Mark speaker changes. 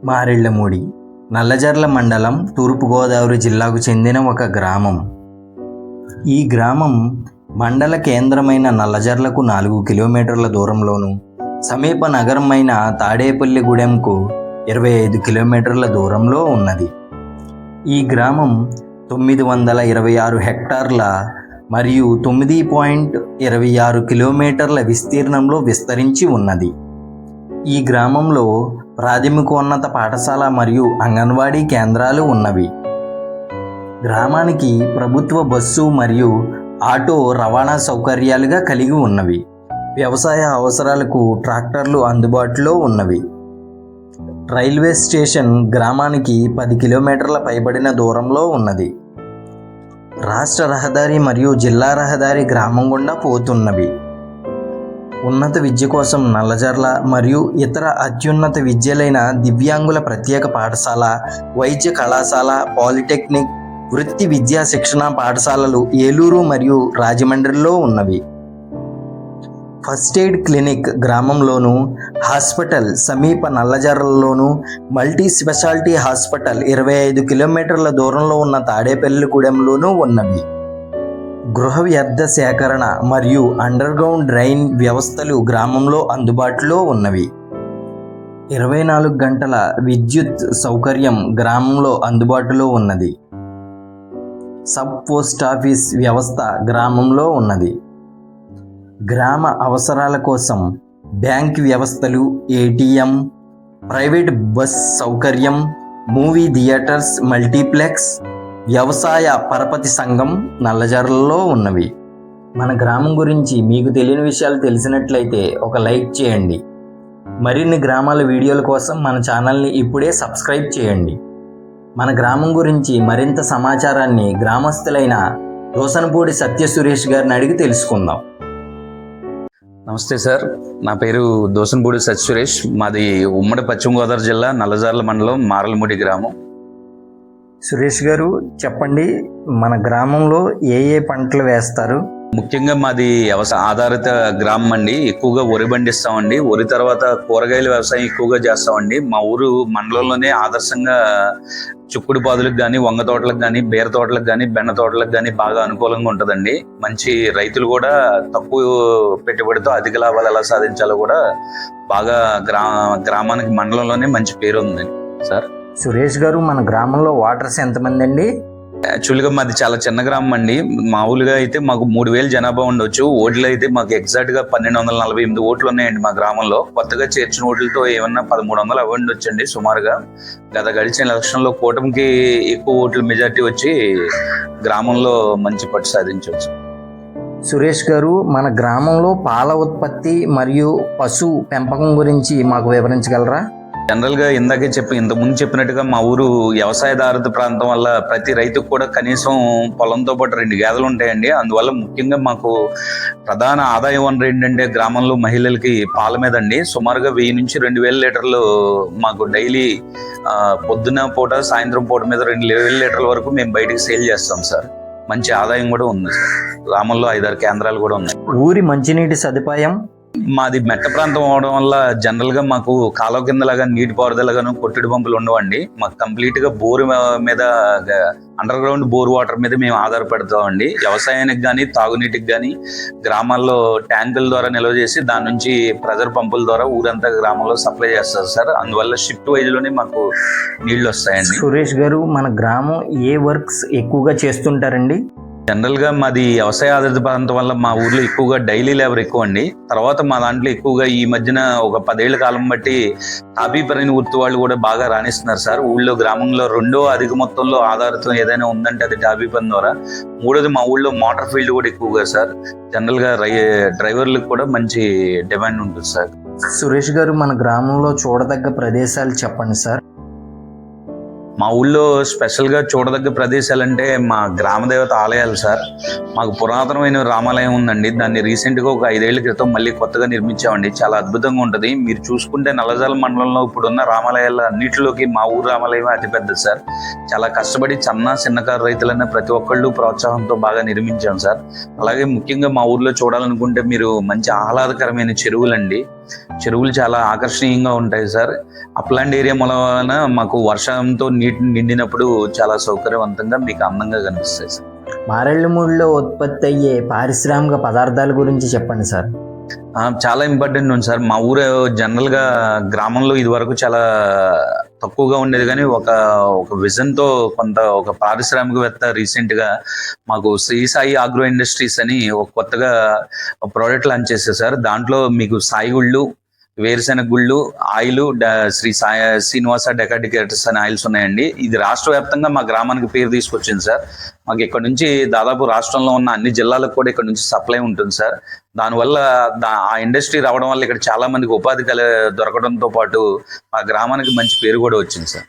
Speaker 1: మారెళ్ళమూడి నల్లజర్ల మండలం తూర్పుగోదావరి జిల్లాకు చెందిన ఒక గ్రామం. ఈ గ్రామం మండల కేంద్రమైన నల్లజర్లకు 4 కిలోమీటర్ల దూరంలోను, సమీప నగరమైన తాడేపల్లిగూడెంకు 25 కిలోమీటర్ల దూరంలో ఉన్నది. ఈ గ్రామం 926 హెక్టార్ల మరియు 9.26 కిలోమీటర్ల విస్తీర్ణంలో విస్తరించి ఉన్నది. ఈ గ్రామంలో ప్రాథమికోన్నత పాఠశాల మరియు అంగన్వాడీ కేంద్రాలు ఉన్నవి. గ్రామానికి ప్రభుత్వ బస్సు మరియు ఆటో రవాణా సౌకర్యాలుగా కలిగి ఉన్నవి. వ్యవసాయ అవసరాలకు ట్రాక్టర్లు అందుబాటులో ఉన్నవి. రైల్వే స్టేషన్ గ్రామానికి 10 కిలోమీటర్ల పైబడిన దూరంలో ఉన్నది. రాష్ట్ర రహదారి మరియు జిల్లా రహదారి గ్రామం గుండా పోతున్నవి. ఉన్నత విద్య కోసం నల్లజర్ల మరియు ఇతర అత్యున్నత విద్యలైన దివ్యాంగుల ప్రత్యేక పాఠశాల, వైద్య కళాశాల, పాలిటెక్నిక్, వృత్తి విద్యా శిక్షణ పాఠశాలలు ఏలూరు మరియు రాజమండ్రిలో ఉన్నవి. ఫస్ట్ ఎయిడ్ క్లినిక్ గ్రామంలోను, హాస్పిటల్ సమీప నల్లజర్లలోను, మల్టీ స్పెషాలిటీ హాస్పిటల్ 25 కిలోమీటర్ల దూరంలో ఉన్న తాడేపల్లిగూడెంలోనూ ఉన్నవి. గృహ వ్యర్థ సేకరణ మరియు అండర్ గ్రౌండ్ డ్రైన్ వ్యవస్థలు గ్రామంలో అందుబాటులో ఉన్నవి. 24 గంటల విద్యుత్ సౌకర్యం గ్రామంలో అందుబాటులో ఉన్నది. సబ్ పోస్ట్ ఆఫీస్ వ్యవస్థ గ్రామంలో ఉన్నది. గ్రామ అవసరాల కోసం బ్యాంక్ వ్యవస్థలు, ఏటీఎం, ప్రైవేట్ బస్ సౌకర్యం, మూవీ థియేటర్స్, మల్టీప్లెక్స్, వ్యవసాయ పరపతి సంఘం నల్లజర్లలో ఉన్నవి. మన గ్రామం గురించి మీకు తెలియని విషయాలు తెలిసినట్లయితే ఒక లైక్ చేయండి. మరిన్ని గ్రామాల వీడియోల కోసం మన ఛానల్ని ఇప్పుడే సబ్స్క్రైబ్ చేయండి. మన గ్రామం గురించి మరింత సమాచారాన్ని గ్రామస్తులైన దోసనపూడి సత్య సురేష్ గారిని అడిగి తెలుసుకుందాం.
Speaker 2: నమస్తే సార్, నా పేరు దోసనపూడి సత్య సురేష్. మాది ఉమ్మడి పశ్చిమ గోదావరి జిల్లా నల్లజర్ల మండలం మారెళ్ళమూడి గ్రామం.
Speaker 1: సురేష్ గారు చెప్పండి, మన గ్రామంలో ఏ పంటలు వేస్తారు?
Speaker 2: ముఖ్యంగా మాది వ్యవసాయ ఆధారిత గ్రామం అండి. ఎక్కువగా వరి పండిస్తామండి. వరి తర్వాత కూరగాయల వ్యవసాయం ఎక్కువగా చేస్తామండి. మా ఊరు మండలంలోనే ఆదర్శంగా చుక్కుడు పాదులకు కానీ, వంగ తోటలకు కానీ, బీర తోటలకు కానీ, బెండ తోటలకు కానీ బాగా అనుకూలంగా ఉంటుందండి. మంచి రైతులు కూడా తక్కువ పెట్టుబడితో అధిక లాభాలు ఎలా సాధించాలో కూడా బాగా గ్రామానికి మండలంలోనే మంచి పేరు ఉంది సార్.
Speaker 1: సురేష్ గారు, మన గ్రామంలో వాటర్స్ ఎంతమంది అండి?
Speaker 2: యాక్చువల్గా మాది చాలా చిన్న గ్రామం అండి. మామూలుగా అయితే మాకు 3000 జనాభా ఉండొచ్చు. ఓట్లు అయితే మాకు ఎగ్జాక్ట్గా 1248 ఓట్లు ఉన్నాయండి మా గ్రామంలో. కొత్తగా చేర్చిన ఓట్లతో ఏమన్నా 1300 అవ్వండి వచ్చండి సుమారుగా. గత గడిచిన ఎలక్షన్లో కూటమికి ఎక్కువ ఓట్ల మెజార్టీ వచ్చి గ్రామంలో మంచి పట్టు సాధించవచ్చు.
Speaker 1: సురేష్ గారు, మన గ్రామంలో పాల ఉత్పత్తి మరియు పశు పెంపకం గురించి మాకు వివరించగలరా?
Speaker 2: జనరల్గా ఇంతకుముందు చెప్పినట్టుగా మా ఊరు వ్యవసాయదారిత ప్రాంతం వల్ల ప్రతి రైతుకు కూడా కనీసం పొలంతో పాటు 2 గేదెలు ఉంటాయండి. అందువల్ల ముఖ్యంగా మాకు ప్రధాన ఆదాయ వనరు ఏంటంటే గ్రామంలో మహిళలకి పాల మీద అండి. సుమారుగా 1000 నుంచి 2000 లీటర్లు మాకు డైలీ పొద్దున పూట, సాయంత్రం పూట మీద 2000 లీటర్ల వరకు మేము బయటికి సేల్ చేస్తాం సార్. మంచి ఆదాయం కూడా ఉంది సార్. గ్రామంలో 5-6 కేంద్రాలు కూడా ఉన్నాయి.
Speaker 1: ఊరి మంచినీటి సదుపాయం?
Speaker 2: మాది మెట్ట ప్రాంతం అవడం వల్ల జనరల్గా మాకు కాలువ కిందలాగా నీటి పారుదలగాను కొట్టుడు పంపులు ఉండవండి. మాకు కంప్లీట్గా బోరు మీద అండర్ గ్రౌండ్ బోర్ వాటర్ మీద మేము ఆధారపడతామండి. వ్యవసాయానికి కానీ, తాగునీటికి కానీ గ్రామాల్లో ట్యాంకుల ద్వారా నిల్వ చేసి దాని నుంచి ప్రెజర్ పంపుల ద్వారా ఊరంతా గ్రామంలో సప్లై చేస్తారు సార్. అందువల్ల షిఫ్ట్ వైజ్లోనే మాకు నీళ్లు వస్తాయండి.
Speaker 1: సురేష్ గారు, మన గ్రామం ఏ వర్క్స్ ఎక్కువగా చేస్తుంటారండి?
Speaker 2: జనరల్గా మాది వ్యవసాయ ఆధారిత ప్రాంతం వల్ల మా ఊర్లో ఎక్కువగా డైలీ లేబర్ ఎక్కువ అండి. తర్వాత మా దాంట్లో ఎక్కువగా ఈ మధ్యన ఒక 10 ఏళ్ల కాలం బట్టి తాపీ పని వృత్తి వాళ్ళు కూడా బాగా రాణిస్తున్నారు సార్. ఊళ్ళో గ్రామంలో రెండో అధిక మొత్తంలో ఆధారితం ఏదైనా ఉందంటే అది తాపీ పని ద్వారా. మూడోది మా ఊళ్ళో మోటార్ ఫీల్డ్ కూడా ఎక్కువగా సార్. జనరల్గా డ్రైవర్లకు కూడా మంచి డిమాండ్ ఉంటుంది సార్.
Speaker 1: సురేష్ గారు, మన గ్రామంలో చూడదగ్గ ప్రదేశాలు చెప్పండి సార్.
Speaker 2: మా ఊళ్ళో స్పెషల్గా చూడదగ్గ ప్రదేశాలంటే మా గ్రామ దేవత ఆలయాలు సార్. మాకు పురాతనమైన రామాలయం ఉందండి. దాన్ని రీసెంట్గా ఒక 5 ఏళ్ల క్రితం మళ్ళీ కొత్తగా నిర్మించామండి. చాలా అద్భుతంగా ఉంటుంది. మీరు చూసుకుంటే నల్లజర్ల మండలంలో ఇప్పుడున్న రామాలయాల అన్నిటిలోకి మా ఊరు రామాలయం అతిపెద్దది సార్. చాలా కష్టపడి చిన్నకారు రైతులన్న ప్రతి ఒక్కళ్ళు ప్రోత్సాహంతో బాగా నిర్మించాం సార్. అలాగే ముఖ్యంగా మా ఊర్లో చూడాలనుకుంటే మీరు మంచి ఆహ్లాదకరమైన చెరువులండి. చెరువులు చాలా ఆకర్షణీయంగా ఉంటాయి సార్. అప్లాండ్ ఏరియా వలన మాకు వర్షంతో నీటి నిండినప్పుడు చాలా సౌకర్యవంతంగా మీకు అందంగా కనిపిస్తాయి సార్.
Speaker 1: మారేడుమూడిలో ఉత్పత్తి అయ్యే పారిశ్రామిక పదార్థాల గురించి చెప్పండి సార్.
Speaker 2: చాలా ఇంపార్టెంట్ ఉంది సార్. మా ఊరు జనరల్గా గ్రామంలో ఇది వరకు చాలా తక్కువగా ఉండేది, కానీ ఒక విజన్తో ఒక పారిశ్రామికవేత్త రీసెంట్గా మాకు శ్రీ సాయి ఆగ్రో ఇండస్ట్రీస్ అని ఒక కొత్తగా ప్రోడక్ట్ లాంచ్ చేశారు సార్. దాంట్లో మీకు సాయి గుళ్ళు, వేరుశెనగ గుళ్ళు, ఆయిల్, శ్రీ సాయి శ్రీనివాస డెకాడికేటర్స్ అనే ఆయిల్స్ ఉన్నాయండి. ఇది రాష్ట్ర వ్యాప్తంగా మా గ్రామానికి పేరు తీసుకొచ్చింది సార్. మాకు ఇక్కడ నుంచి దాదాపు రాష్ట్రంలో ఉన్న అన్ని జిల్లాలకు కూడా ఇక్కడ నుంచి సప్లై ఉంటుంది సార్. దానివల్ల ఆ ఇండస్ట్రీ రావడం వల్ల ఇక్కడ చాలా మందికి ఉపాధి దొరకడంతో పాటు మా గ్రామానికి మంచి పేరు కూడా వచ్చింది సార్.